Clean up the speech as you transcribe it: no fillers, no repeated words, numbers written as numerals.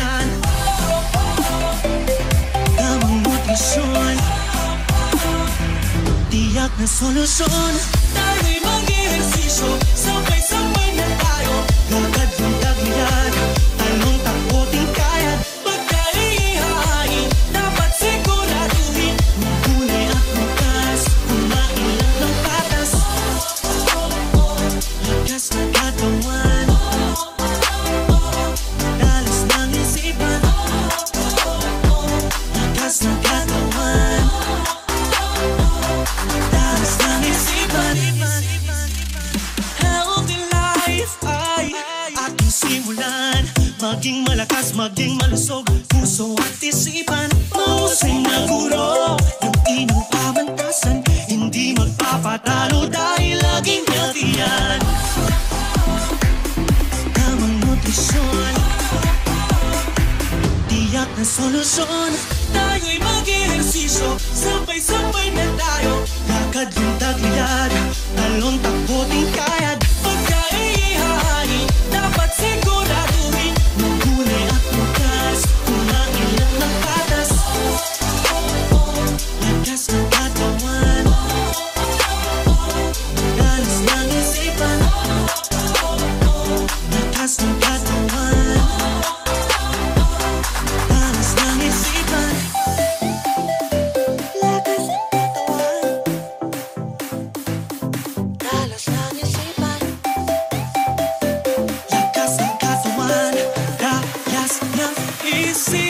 yan. Tamang nutrisyon, tiyak na solusyon. Tayo'y mag-ehersisyo, sabay-sabay na tayo. Lakad yung tagilid, talong takbo ting kayad. Pagka-ihahain, dapat siguraduhin magulay at bukas, kumain lang ng patas. Lakas na katawan, dalas ng isipan. Lakas na katawan, dalas ng isipan. Healthy life ay ating simulan. Maging malakas, maging malusog, puso at isipan. Mahusay na guro, yung inyong pamantasan. Hindi magpapatalo dahil laging healthy yan. Tamang nutrisyon, tiyak na solusyon. Tayo'y mag-ehersisyo, sabay-sabay na tayo. Lakad yung tagilid, talon takbo ting kayad. Pagka-ihahain, dapat siguraduhin magulay at bukas, kumain lang ng patas. Lakas ng katawan, dalas ng isipan. Lakas ng katawan, dalas ng isipan. Lakas ng katawan, dalas ng isipan. Lakas ng katawan, dalas ng isipan.